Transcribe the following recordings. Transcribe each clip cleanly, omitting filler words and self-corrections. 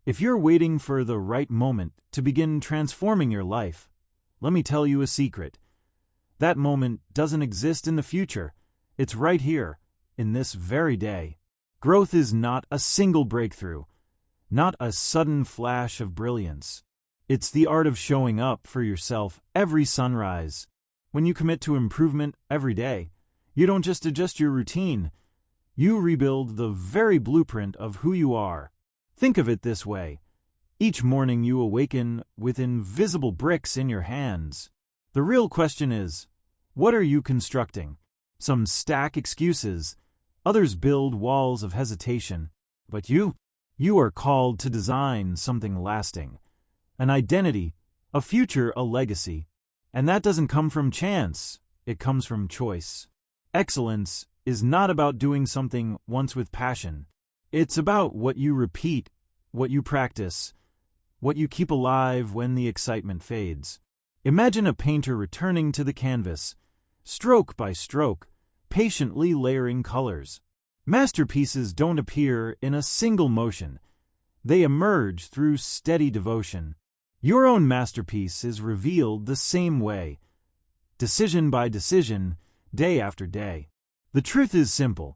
If you're waiting for the right moment to begin transforming your life, let me tell you a secret. That moment doesn't exist in the future. It's right here, in this very day. Growth is not a single breakthrough, not a sudden flash of brilliance. It's the art of showing up for yourself every sunrise. When you commit to improvement every day, you don't just adjust your routine, you rebuild the very blueprint of who you are. Think of it this way. Each morning you awaken with invisible bricks in your hands. The real question is, what are you constructing? Some stack excuses, others build walls of hesitation. But you are called to design something lasting. An identity, a future, a legacy. And that doesn't come from chance, it comes from choice. Excellence is not about doing something once with passion. It's about what you repeat, what you practice, what you keep alive when the excitement fades. Imagine a painter returning to the canvas, stroke by stroke, patiently layering colors. Masterpieces don't appear in a single motion. They emerge through steady devotion. Your own masterpiece is revealed the same way, decision by decision, day after day. The truth is simple.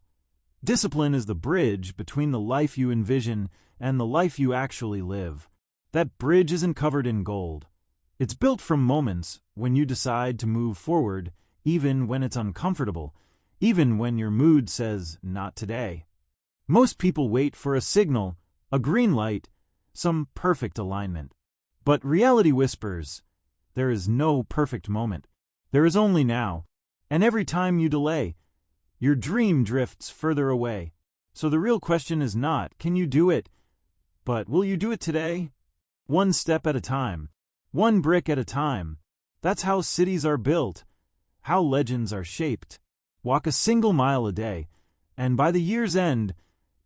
Discipline is the bridge between the life you envision and the life you actually live. That bridge isn't covered in gold. It's built from moments when you decide to move forward, even when it's uncomfortable, even when your mood says, not today. Most people wait for a signal, a green light, some perfect alignment. But reality whispers, there is no perfect moment. There is only now. And every time you delay, your dream drifts further away. So the real question is not, can you do it? But will you do it today? One step at a time. One brick at a time. That's how cities are built. How legends are shaped. Walk a single mile a day, and by the year's end,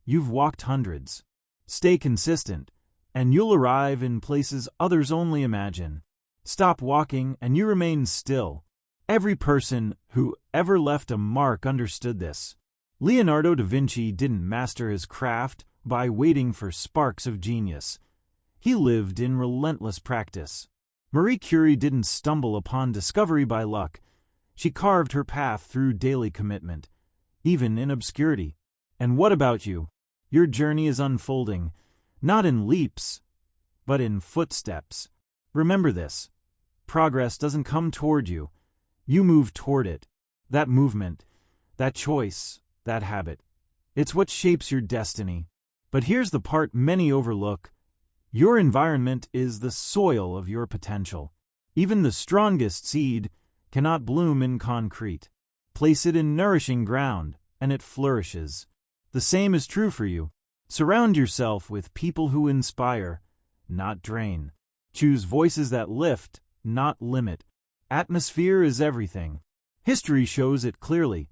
you've walked hundreds. Stay consistent, and you'll arrive in places others only imagine. Stop walking, and you remain still. Every person who ever left a mark understood this. Leonardo da Vinci didn't master his craft by waiting for sparks of genius. He lived in relentless practice. Marie Curie didn't stumble upon discovery by luck. She carved her path through daily commitment, even in obscurity. And what about you? Your journey is unfolding, not in leaps, but in footsteps. Remember this. Progress doesn't come toward you. You move toward it. That movement, that choice, that habit. It's what shapes your destiny. But here's the part many overlook. Your environment is the soil of your potential. Even the strongest seed cannot bloom in concrete. Place it in nourishing ground, and it flourishes. The same is true for you. Surround yourself with people who inspire, not drain. Choose voices that lift, not limit. Atmosphere is everything. History shows it clearly.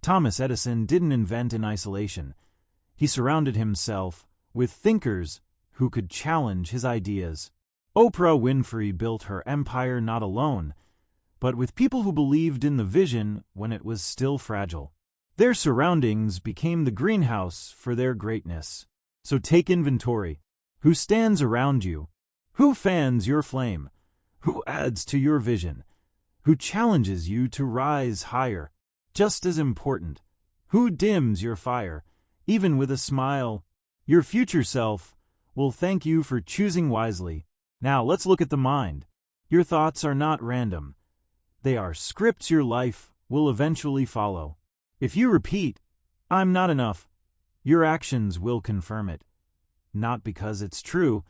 Thomas Edison didn't invent in isolation. He surrounded himself with thinkers who could challenge his ideas. Oprah Winfrey built her empire not alone, but with people who believed in the vision when it was still fragile. Their surroundings became the greenhouse for their greatness. So take inventory. Who stands around you? Who fans your flame? Who adds to your vision? Who challenges you to rise higher? Just as important, who dims your fire, even with a smile? Your future self will thank you for choosing wisely. Now let's look at the mind. Your thoughts are not random. They are scripts your life will eventually follow. If you repeat, "I'm not enough," your actions will confirm it. Not because it's true,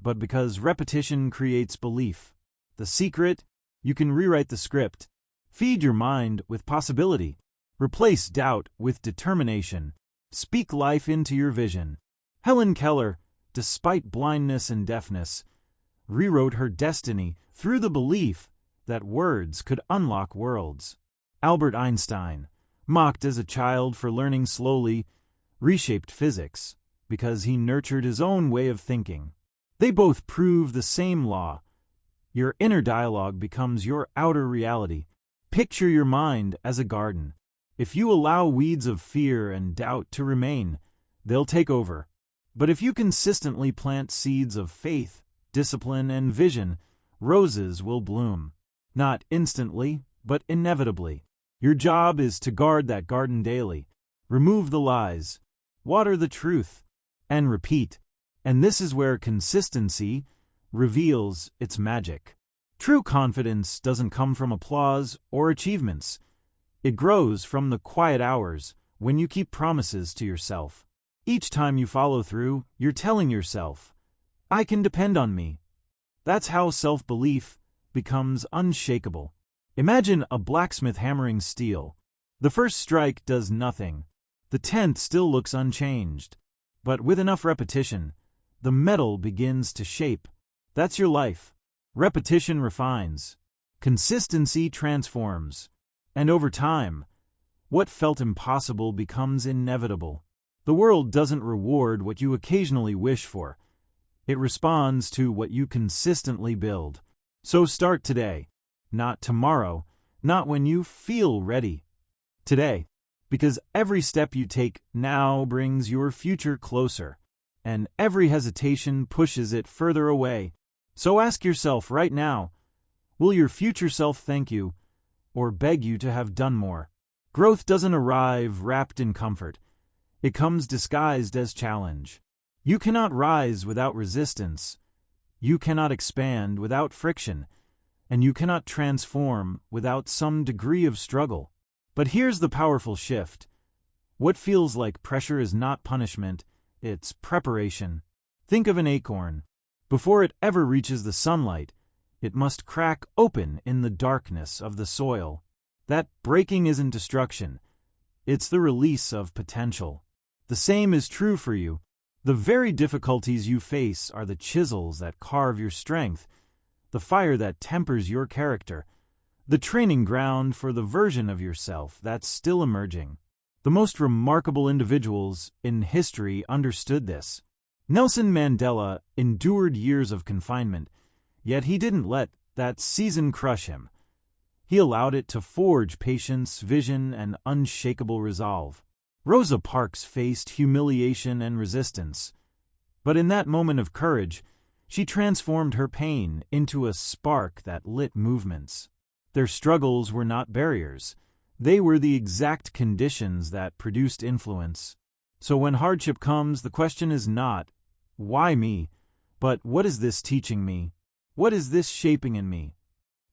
but because repetition creates belief. The secret? You can rewrite the script. Feed your mind with possibility. Replace doubt with determination. Speak life into your vision. Helen Keller, despite blindness and deafness, rewrote her destiny through the belief that words could unlock worlds. Albert Einstein, mocked as a child for learning slowly, reshaped physics because he nurtured his own way of thinking. They both prove the same law. Your inner dialogue becomes your outer reality. Picture your mind as a garden. If you allow weeds of fear and doubt to remain, they'll take over. But if you consistently plant seeds of faith, discipline, and vision, roses will bloom. Not instantly, but inevitably. Your job is to guard that garden daily, remove the lies, water the truth, and repeat. And this is where consistency reveals its magic. True confidence doesn't come from applause or achievements. It grows from the quiet hours when you keep promises to yourself. Each time you follow through, you're telling yourself, I can depend on me. That's how self-belief becomes unshakable. Imagine a blacksmith hammering steel. The first strike does nothing. The 10th still looks unchanged. But with enough repetition, the metal begins to shape. That's your life. Repetition refines. Consistency transforms. And over time, what felt impossible becomes inevitable. The world doesn't reward what you occasionally wish for. It responds to what you consistently build. So start today, not tomorrow, not when you feel ready. Today, because every step you take now brings your future closer, and every hesitation pushes it further away. So ask yourself right now, will your future self thank you, or beg you to have done more? Growth doesn't arrive wrapped in comfort. It comes disguised as challenge. You cannot rise without resistance. You cannot expand without friction. And you cannot transform without some degree of struggle. But here's the powerful shift. What feels like pressure is not punishment, it's preparation. Think of an acorn. Before it ever reaches the sunlight, it must crack open in the darkness of the soil. That breaking isn't destruction. It's the release of potential. The same is true for you. The very difficulties you face are the chisels that carve your strength, the fire that tempers your character, the training ground for the version of yourself that's still emerging. The most remarkable individuals in history understood this. Nelson Mandela endured years of confinement, yet he didn't let that season crush him. He allowed it to forge patience, vision, and unshakable resolve. Rosa Parks faced humiliation and resistance, but in that moment of courage, she transformed her pain into a spark that lit movements. Their struggles were not barriers. They were the exact conditions that produced influence. So when hardship comes, the question is not, why me? But what is this teaching me? What is this shaping in me?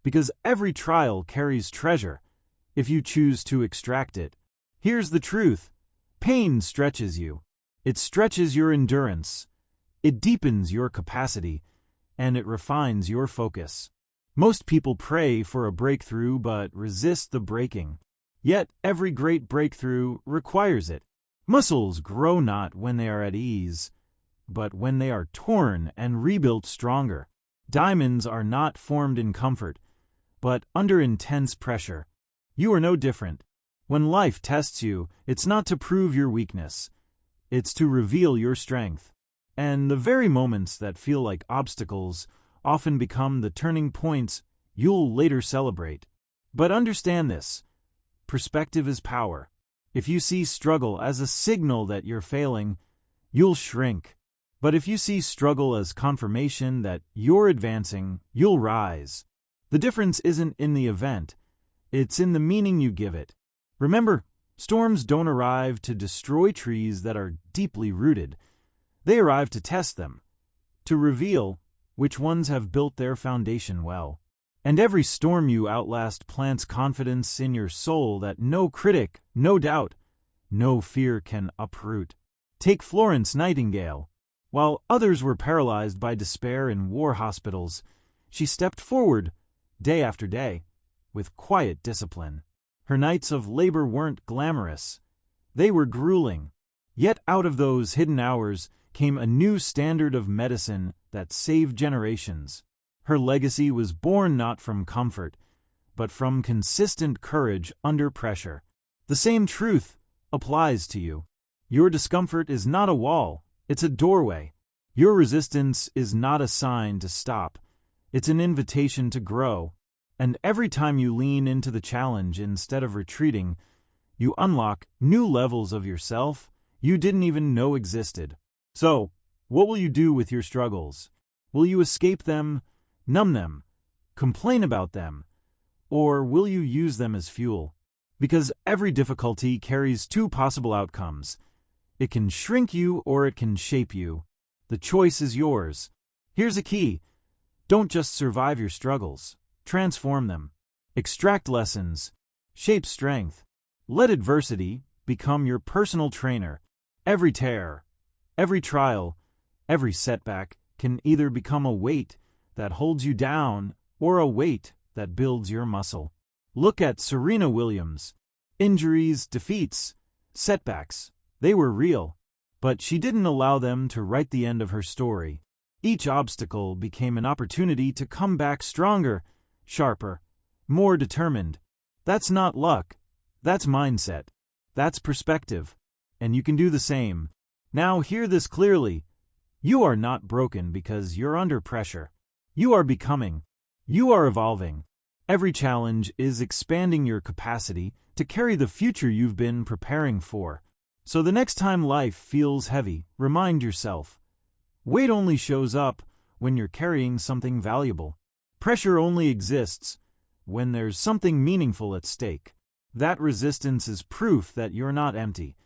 Because every trial carries treasure, if you choose to extract it. Here's the truth. Pain stretches you. It stretches your endurance. It deepens your capacity, and it refines your focus. Most people pray for a breakthrough but resist the breaking. Yet every great breakthrough requires it. Muscles grow not when they are at ease, but when they are torn and rebuilt stronger. Diamonds are not formed in comfort, but under intense pressure. You are no different. When life tests you, it's not to prove your weakness. It's to reveal your strength. And the very moments that feel like obstacles often become the turning points you'll later celebrate. But understand this. Perspective is power. If you see struggle as a signal that you're failing, you'll shrink. But if you see struggle as confirmation that you're advancing, you'll rise. The difference isn't in the event. It's in the meaning you give it. Remember, storms don't arrive to destroy trees that are deeply rooted. They arrive to test them, to reveal which ones have built their foundation well. And every storm you outlast plants confidence in your soul that no critic, no doubt, no fear can uproot. Take Florence Nightingale. While others were paralyzed by despair in war hospitals, she stepped forward, day after day, with quiet discipline. Her nights of labor weren't glamorous. They were grueling. Yet out of those hidden hours came a new standard of medicine that saved generations. Her legacy was born not from comfort, but from consistent courage under pressure. The same truth applies to you. Your discomfort is not a wall, it's a doorway. Your resistance is not a sign to stop. It's an invitation to grow. And every time you lean into the challenge instead of retreating, you unlock new levels of yourself you didn't even know existed. So, what will you do with your struggles? Will you escape them, numb them, complain about them, or will you use them as fuel? Because every difficulty carries two possible outcomes. It can shrink you or it can shape you. The choice is yours. Here's a key. Don't just survive your struggles. Transform them. Extract lessons. Shape strength. Let adversity become your personal trainer. Every tear, every trial, every setback can either become a weight that holds you down or a weight that builds your muscle. Look at Serena Williams. Injuries, defeats, setbacks, they were real, but she didn't allow them to write the end of her story. Each obstacle became an opportunity to come back stronger, sharper, more determined. That's not luck. That's mindset. That's perspective. And you can do the same. Now hear this clearly. You are not broken because you're under pressure. You are becoming. You are evolving. Every challenge is expanding your capacity to carry the future you've been preparing for. So the next time life feels heavy, remind yourself, weight only shows up when you're carrying something valuable. Pressure only exists when there's something meaningful at stake. That resistance is proof that you're not empty.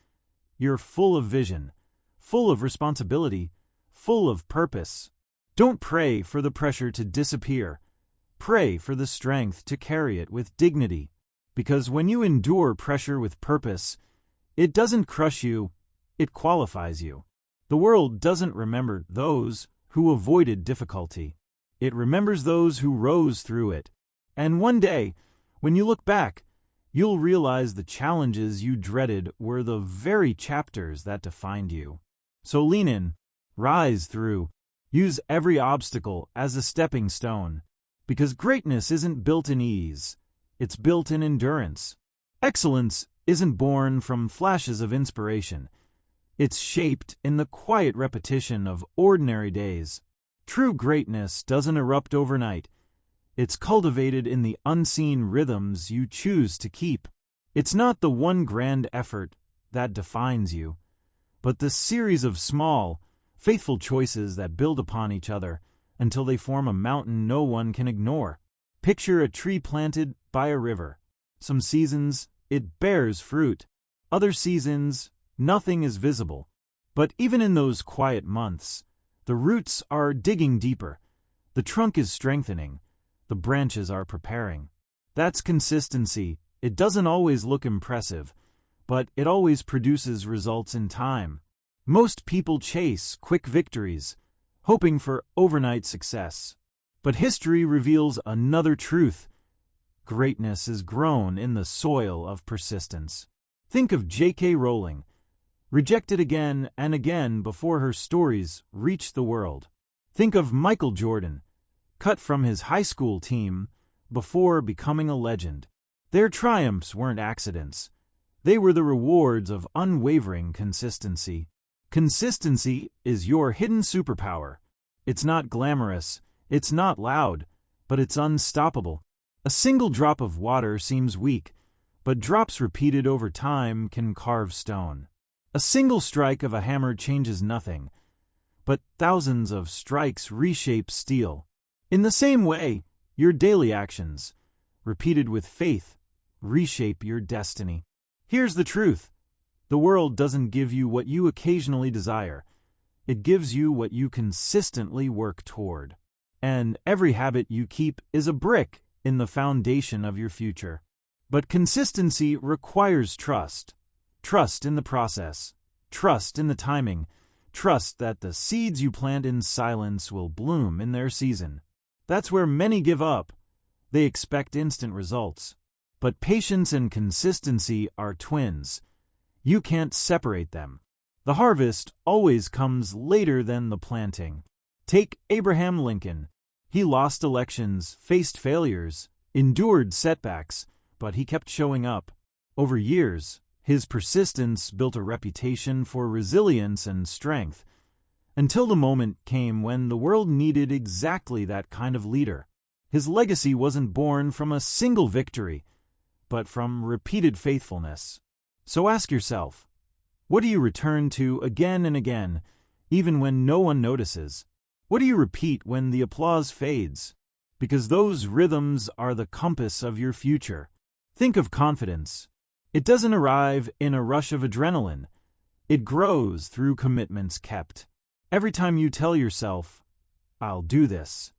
You're full of vision, full of responsibility, full of purpose. Don't pray for the pressure to disappear. Pray for the strength to carry it with dignity. Because when you endure pressure with purpose, it doesn't crush you, it qualifies you. The world doesn't remember those who avoided difficulty. It remembers those who rose through it. And one day, when you look back, you'll realize the challenges you dreaded were the very chapters that defined you. So lean in, rise through, use every obstacle as a stepping stone. Because greatness isn't built in ease, it's built in endurance. Excellence isn't born from flashes of inspiration. It's shaped in the quiet repetition of ordinary days. True greatness doesn't erupt overnight. It's cultivated in the unseen rhythms you choose to keep. It's not the one grand effort that defines you, but the series of small, faithful choices that build upon each other until they form a mountain no one can ignore. Picture a tree planted by a river. Some seasons, it bears fruit. Other seasons, nothing is visible. But even in those quiet months, the roots are digging deeper. The trunk is strengthening. The branches are preparing. That's consistency. It doesn't always look impressive, but it always produces results in time. Most people chase quick victories, hoping for overnight success. But history reveals another truth. Greatness is grown in the soil of persistence. Think of J.K. Rowling, rejected again and again before her stories reached the world. Think of Michael Jordan, cut from his high school team before becoming a legend. Their triumphs weren't accidents. They were the rewards of unwavering consistency. Consistency is your hidden superpower. It's not glamorous, it's not loud, but it's unstoppable. A single drop of water seems weak, but drops repeated over time can carve stone. A single strike of a hammer changes nothing, but thousands of strikes reshape steel. In the same way, your daily actions, repeated with faith, reshape your destiny. Here's the truth. The world doesn't give you what you occasionally desire. It gives you what you consistently work toward. And every habit you keep is a brick in the foundation of your future. But consistency requires trust. Trust in the process. Trust in the timing. Trust that the seeds you plant in silence will bloom in their season. That's where many give up. They expect instant results. But patience and consistency are twins. You can't separate them. The harvest always comes later than the planting. Take Abraham Lincoln. He lost elections, faced failures, endured setbacks, but he kept showing up. Over years, his persistence built a reputation for resilience and strength, until the moment came when the world needed exactly that kind of leader. His legacy wasn't born from a single victory, but from repeated faithfulness. So ask yourself, what do you return to again and again, even when no one notices? What do you repeat when the applause fades? Because those rhythms are the compass of your future. Think of confidence. It doesn't arrive in a rush of adrenaline. It grows through commitments kept. Every time you tell yourself, "I'll do this,"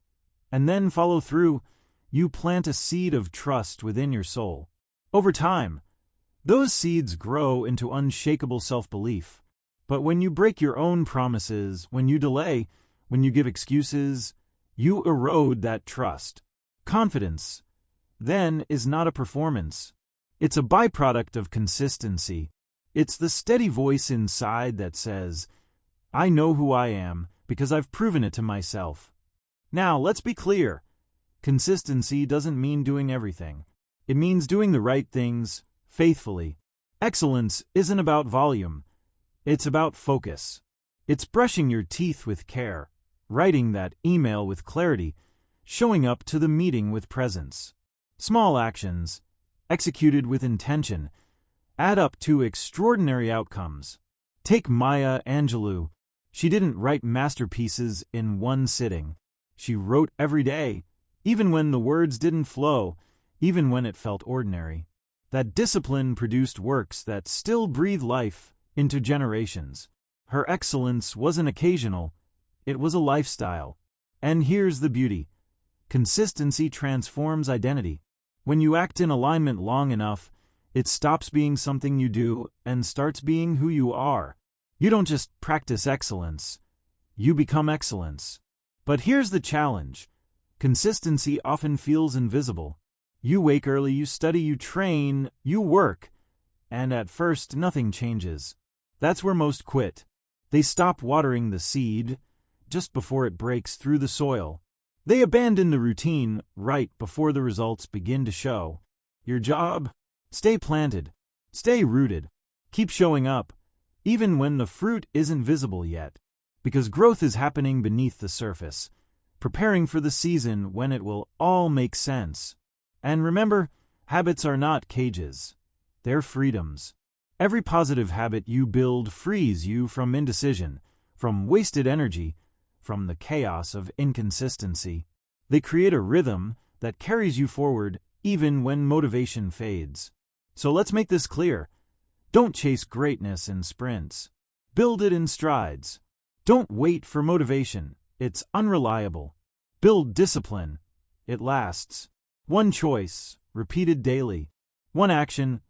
and then follow through, you plant a seed of trust within your soul. Over time, those seeds grow into unshakable self-belief. But when you break your own promises, when you delay, when you give excuses, you erode that trust. Confidence, then, is not a performance. It's a byproduct of consistency. It's the steady voice inside that says, "I know who I am because I've proven it to myself." Now, let's be clear. Consistency doesn't mean doing everything. It means doing the right things faithfully. Excellence isn't about volume. It's about focus. It's brushing your teeth with care, writing that email with clarity, showing up to the meeting with presence. Small actions, executed with intention, add up to extraordinary outcomes. Take Maya Angelou. She didn't write masterpieces in one sitting. She wrote every day, even when the words didn't flow, even when it felt ordinary. That discipline produced works that still breathe life into generations. Her excellence wasn't occasional, it was a lifestyle. And here's the beauty. Consistency transforms identity. When you act in alignment long enough, it stops being something you do and starts being who you are. You don't just practice excellence, you become excellence. But here's the challenge. Consistency often feels invisible. You wake early, you study, you train, you work, and at first nothing changes. That's where most quit. They stop watering the seed just before it breaks through the soil. They abandon the routine right before the results begin to show. Your job? Stay planted. Stay rooted. Keep showing up, even when the fruit isn't visible yet. Because growth is happening beneath the surface, preparing for the season when it will all make sense. And remember, habits are not cages. They're freedoms. Every positive habit you build frees you from indecision, from wasted energy, from the chaos of inconsistency. They create a rhythm that carries you forward even when motivation fades. So let's make this clear. Don't chase greatness in sprints. Build it in strides. Don't wait for motivation. It's unreliable. Build discipline. It lasts. One choice, repeated daily. One action,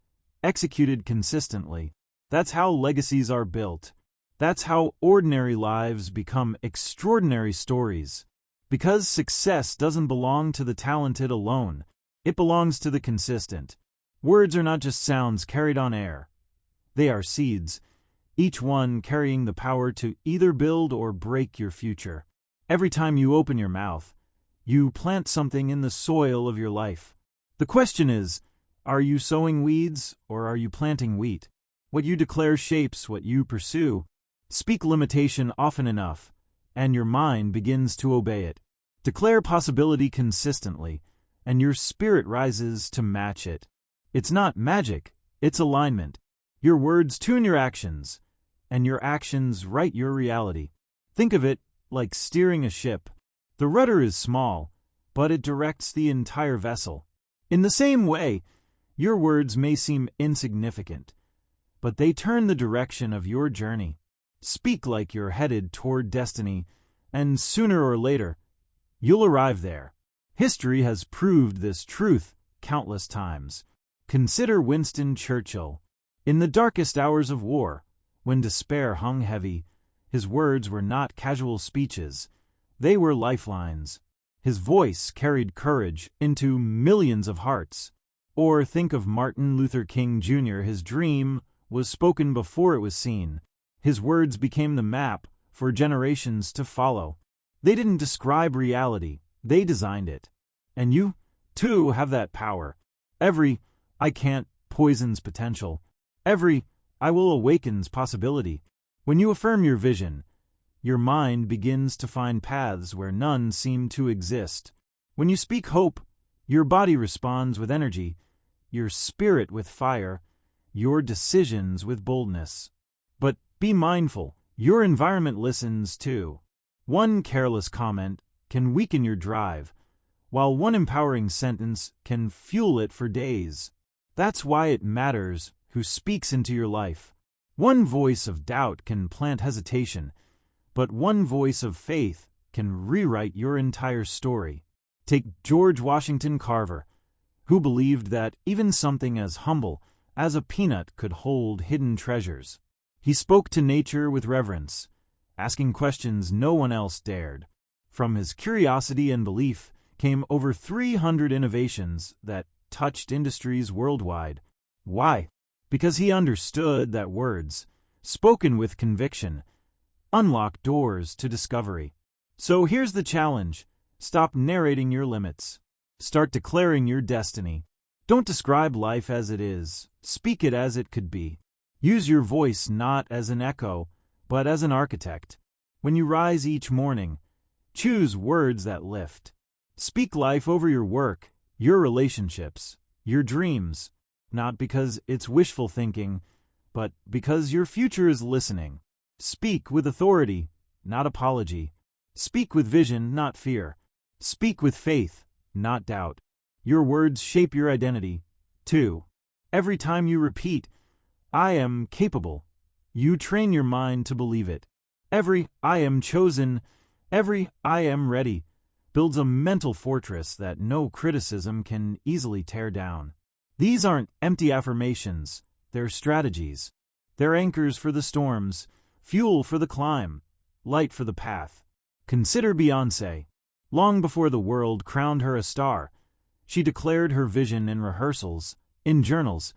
executed consistently. That's how legacies are built. That's how ordinary lives become extraordinary stories. Because success doesn't belong to the talented alone. It belongs to the consistent. Words are not just sounds carried on air. They are seeds, each one carrying the power to either build or break your future. Every time you open your mouth, you plant something in the soil of your life. The question is, are you sowing weeds or are you planting wheat? What you declare shapes what you pursue. Speak limitation often enough, and your mind begins to obey it. Declare possibility consistently, and your spirit rises to match it. It's not magic, it's alignment. Your words tune your actions, and your actions write your reality. Think of it like steering a ship. The rudder is small, but it directs the entire vessel. In the same way, your words may seem insignificant, but they turn the direction of your journey. Speak like you're headed toward destiny, and sooner or later, you'll arrive there. History has proved this truth countless times. Consider Winston Churchill. In the darkest hours of war, when despair hung heavy, his words were not casual speeches. They were lifelines. His voice carried courage into millions of hearts. Or think of Martin Luther King Jr. His dream was spoken before it was seen. His words became the map for generations to follow. They didn't describe reality, they designed it. And you, too, have that power. Every "I can't" poisons potential. Every "I will" awakens possibility. When you affirm your vision, your mind begins to find paths where none seem to exist. When you speak hope, your body responds with energy, your spirit with fire, your decisions with boldness. But be mindful, your environment listens too. One careless comment can weaken your drive, while one empowering sentence can fuel it for days. That's why it matters who speaks into your life. One voice of doubt can plant hesitation, but one voice of faith can rewrite your entire story. Take George Washington Carver, who believed that even something as humble as a peanut could hold hidden treasures. He spoke to nature with reverence, asking questions no one else dared. From his curiosity and belief came over 300 innovations that touched industries worldwide. Why? Because he understood that words, spoken with conviction, unlock doors to discovery. So here's the challenge. Stop narrating your limits. Start declaring your destiny. Don't describe life as it is. Speak it as it could be. Use your voice not as an echo, but as an architect. When you rise each morning, choose words that lift. Speak life over your work, your relationships, your dreams, not because it's wishful thinking, but because your future is listening. Speak with authority, not apology. Speak with vision, not fear. Speak with faith, not doubt. Your words shape your identity, too. Every time you repeat, "I am capable," you train your mind to believe it. Every "I am chosen," every "I am ready," builds a mental fortress that no criticism can easily tear down. These aren't empty affirmations, they're strategies. They're anchors for the storms, fuel for the climb, light for the path. Consider Beyoncé. Long before the world crowned her a star, she declared her vision in rehearsals, in journals,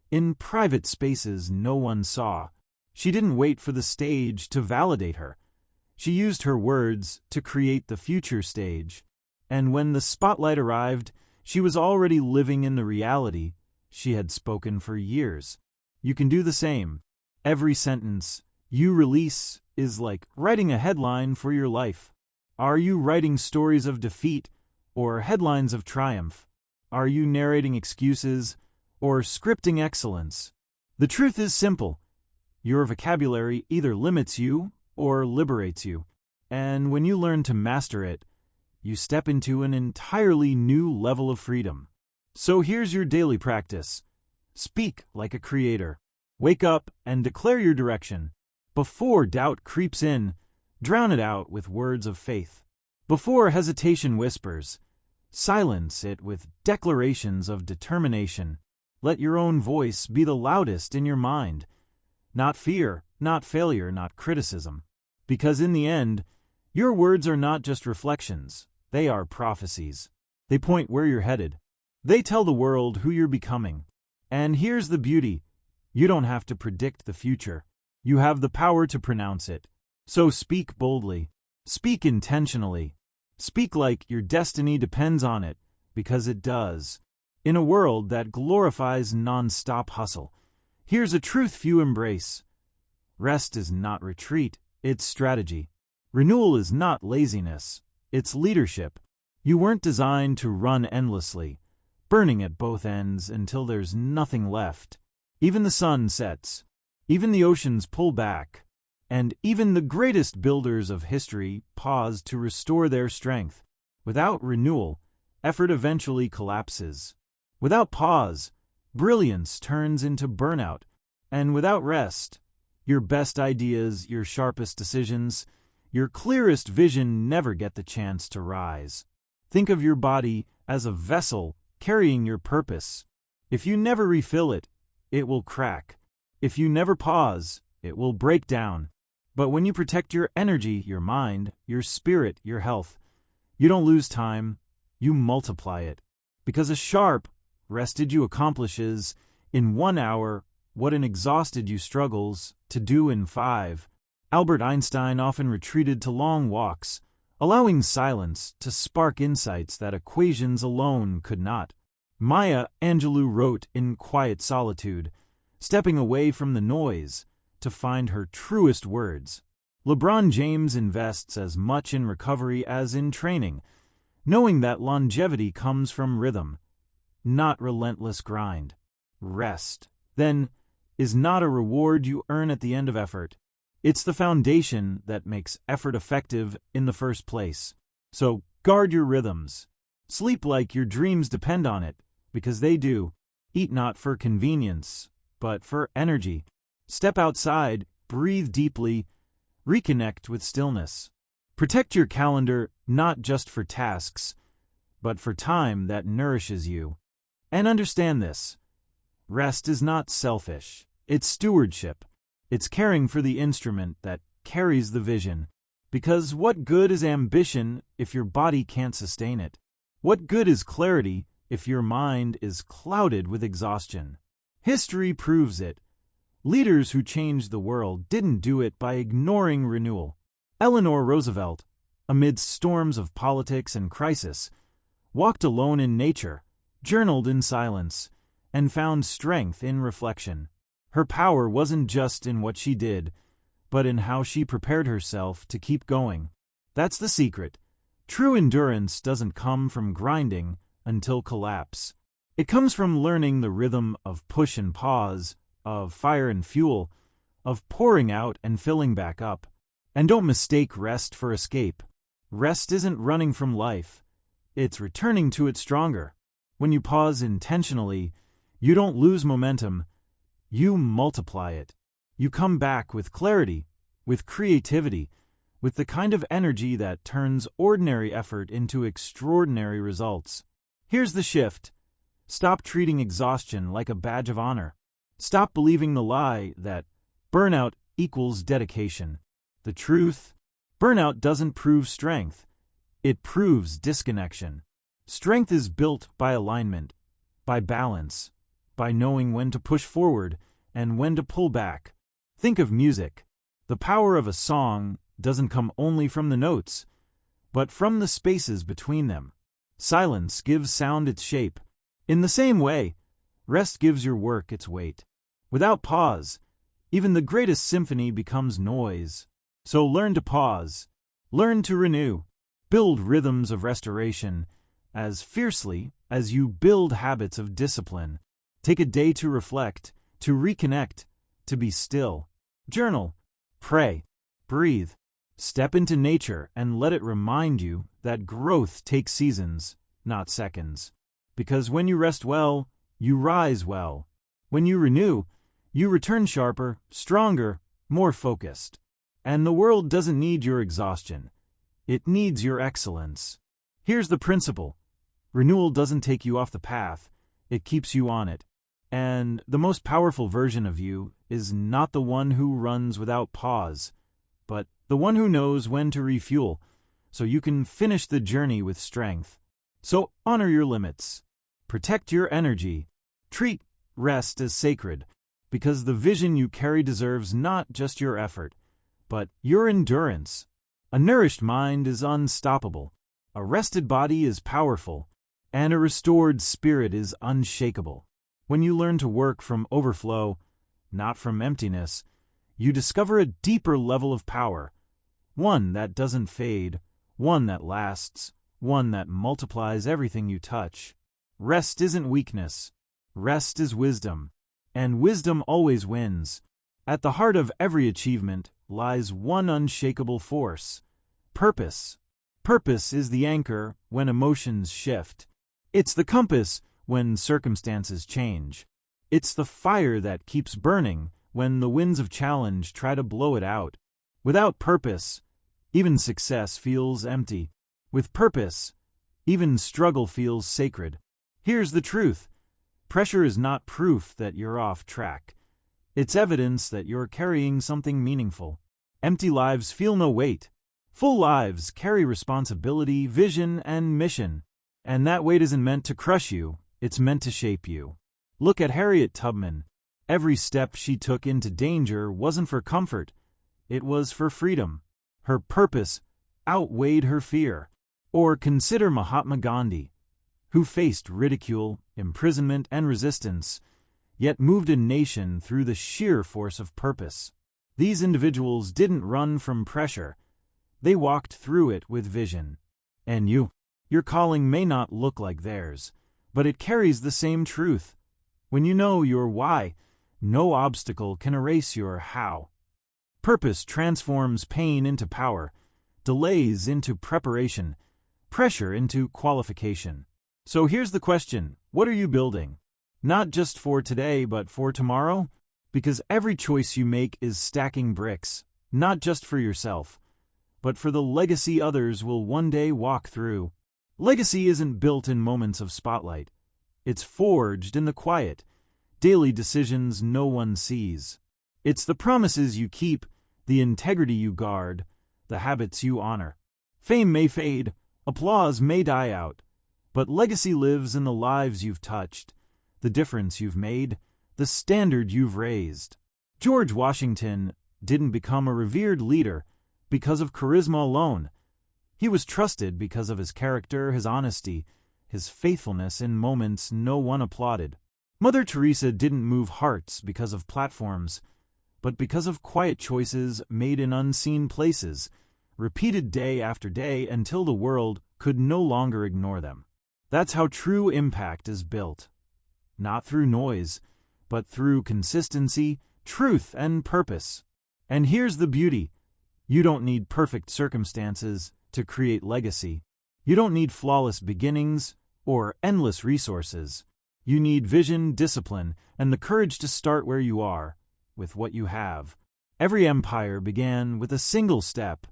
in private spaces no one saw. She didn't wait for the stage to validate her. She used her words to create the future stage. And when the spotlight arrived, she was already living in the reality she had spoken for years. You can do the same. Every sentence you release is like writing a headline for your life. Are you writing stories of defeat or headlines of triumph? Are you narrating excuses or scripting excellence? The truth is simple. Your vocabulary either limits you or liberates you. And when you learn to master it, you step into an entirely new level of freedom. So here's your daily practice. Speak like a creator. Wake up and declare your direction. Before doubt creeps in, drown it out with words of faith. Before hesitation whispers, silence it with declarations of determination. Let your own voice be the loudest in your mind. Not fear, not failure, not criticism. Because in the end, your words are not just reflections, they are prophecies. They point where you're headed. They tell the world who you're becoming. And here's the beauty. You don't have to predict the future. You have the power to pronounce it. So speak boldly. Speak intentionally. Speak like your destiny depends on it, because it does. In a world that glorifies non-stop hustle, here's a truth few embrace. Rest is not retreat, it's strategy. Renewal is not laziness, it's leadership. You weren't designed to run endlessly, burning at both ends until there's nothing left. Even the sun sets. Even the oceans pull back. And even the greatest builders of history pause to restore their strength. Without renewal, effort eventually collapses. Without pause, brilliance turns into burnout. And without rest, your best ideas, your sharpest decisions, your clearest vision never get the chance to rise. Think of your body as a vessel carrying your purpose. If you never refill it, it will crack. If you never pause, it will break down. But when you protect your energy, your mind, your spirit, your health, you don't lose time, you multiply it. Because a sharp, rested you accomplishes in 1 hour what an exhausted you struggles to do in 5. Albert Einstein often retreated to long walks, allowing silence to spark insights that equations alone could not. Maya Angelou wrote in quiet solitude, stepping away from the noise to find her truest words. LeBron James invests as much in recovery as in training, knowing that longevity comes from rhythm, not relentless grind. Rest, then, is not a reward you earn at the end of effort. It's the foundation that makes effort effective in the first place. So guard your rhythms. Sleep like your dreams depend on it, because they do. Eat not for convenience, but for energy. Step outside, breathe deeply, reconnect with stillness. Protect your calendar not just for tasks, but for time that nourishes you. And understand this. Rest is not selfish. It's stewardship. It's caring for the instrument that carries the vision. Because what good is ambition if your body can't sustain it? What good is clarity if your mind is clouded with exhaustion? History proves it. Leaders who changed the world didn't do it by ignoring renewal. Eleanor Roosevelt, amidst storms of politics and crisis, walked alone in nature, journaled in silence, and found strength in reflection. Her power wasn't just in what she did, but in how she prepared herself to keep going. That's the secret. True endurance doesn't come from grinding until collapse. It comes from learning the rhythm of push and pause, of fire and fuel, of pouring out and filling back up. And don't mistake rest for escape. Rest isn't running from life. It's returning to it stronger. When you pause intentionally, you don't lose momentum. You multiply it. You come back with clarity, with creativity, with the kind of energy that turns ordinary effort into extraordinary results. Here's the shift. Stop treating exhaustion like a badge of honor. Stop believing the lie that burnout equals dedication. The truth, burnout doesn't prove strength. It proves disconnection. Strength is built by alignment, by balance, by knowing when to push forward and when to pull back. Think of music. The power of a song doesn't come only from the notes, but from the spaces between them. Silence gives sound its shape. In the same way, rest gives your work its weight. Without pause, even the greatest symphony becomes noise. So learn to pause. Learn to renew. Build rhythms of restoration as fiercely as you build habits of discipline. Take a day to reflect, to reconnect, to be still. Journal, pray, breathe. Step into nature and let it remind you that growth takes seasons, not seconds. Because when you rest well, you rise well. When you renew, you return sharper, stronger, more focused. And the world doesn't need your exhaustion. It needs your excellence. Here's the principle. Renewal doesn't take you off the path. It keeps you on it. And the most powerful version of you is not the one who runs without pause, but the one who knows when to refuel, so you can finish the journey with strength. So honor your limits. Protect your energy. Treat rest as sacred, because the vision you carry deserves not just your effort, but your endurance. A nourished mind is unstoppable. A rested body is powerful. And a restored spirit is unshakable. When you learn to work from overflow, not from emptiness, you discover a deeper level of power. One that doesn't fade, one that lasts, one that multiplies everything you touch. Rest isn't weakness. Rest is wisdom. And wisdom always wins. At the heart of every achievement lies one unshakable force: purpose. Purpose is the anchor when emotions shift. It's the compass when circumstances change. It's the fire that keeps burning when the winds of challenge try to blow it out. Without purpose, even success feels empty. With purpose, even struggle feels sacred. Here's the truth. Pressure is not proof that you're off track. It's evidence that you're carrying something meaningful. Empty lives feel no weight. Full lives carry responsibility, vision, and mission. And that weight isn't meant to crush you, it's meant to shape you. Look at Harriet Tubman. Every step she took into danger wasn't for comfort, it was for freedom. Her purpose outweighed her fear. Or consider Mahatma Gandhi, who faced ridicule, imprisonment, and resistance, yet moved a nation through the sheer force of purpose. These individuals didn't run from pressure, they walked through it with vision. And your calling may not look like theirs, but it carries the same truth. When you know your why, no obstacle can erase your how. Purpose transforms pain into power, delays into preparation, pressure into qualification. So here's the question: what are you building? Not just for today, but for tomorrow? Because every choice you make is stacking bricks, not just for yourself, but for the legacy others will one day walk through. Legacy isn't built in moments of spotlight. It's forged in the quiet, daily decisions no one sees. It's the promises you keep, the integrity you guard, the habits you honor. Fame may fade, applause may die out, but legacy lives in the lives you've touched, the difference you've made, the standard you've raised. George Washington didn't become a revered leader because of charisma alone. He was trusted because of his character, his honesty, his faithfulness in moments no one applauded. Mother Teresa didn't move hearts because of platforms, but because of quiet choices made in unseen places, repeated day after day until the world could no longer ignore them. That's how true impact is built. Not through noise, but through consistency, truth, and purpose. And here's the beauty: you don't need perfect circumstances to create legacy. You don't need flawless beginnings or endless resources. You need vision, discipline, and the courage to start where you are, with what you have. Every empire began with a single step.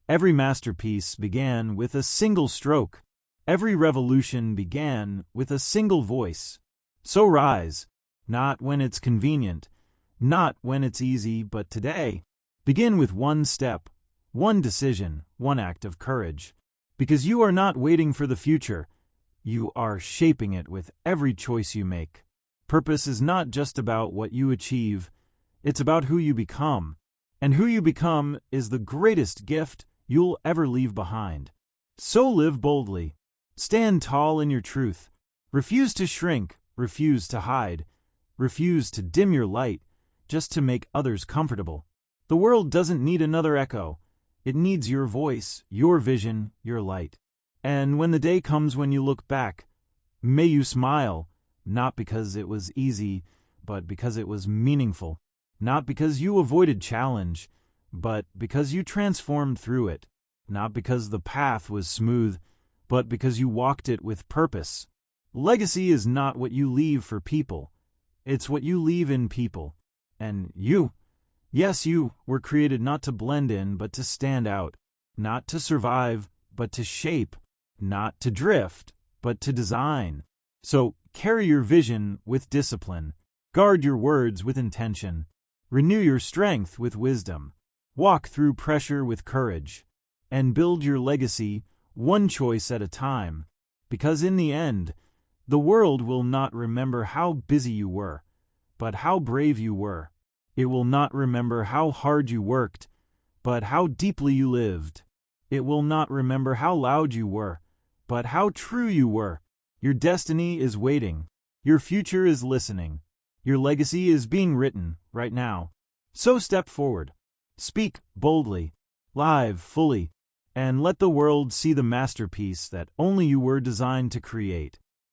Every masterpiece began with a single stroke. Every revolution began with a single voice. So rise, not when it's convenient, not when it's easy, but today. Begin with one step, one decision, one act of courage. Because you are not waiting for the future, you are shaping it with every choice you make. Purpose is not just about what you achieve, it's about who you become. And who you become is the greatest gift you'll ever leave behind. So live boldly. Stand tall in your truth. Refuse to shrink, refuse to hide, refuse to dim your light just to make others comfortable. The world doesn't need another echo. It needs your voice, your vision, your light. And when the day comes when you look back, may you smile, not because it was easy, but because it was meaningful. Not because you avoided challenge, but because you transformed through it. Not because the path was smooth, but because you walked it with purpose. Legacy is not what you leave for people. It's what you leave in people. And you, yes, you were created not to blend in, but to stand out. Not to survive, but to shape. Not to drift, but to design. So carry your vision with discipline. Guard your words with intention. Renew your strength with wisdom. Walk through pressure with courage. And build your legacy one choice at a time. Because in the end, the world will not remember how busy you were, but how brave you were. It will not remember how hard you worked, but how deeply you lived. It will not remember how loud you were, but how true you were. Your destiny is waiting. Your future is listening. Your legacy is being written right now. So step forward. Speak boldly. Live fully. And let the world see the masterpiece that only you were designed to create.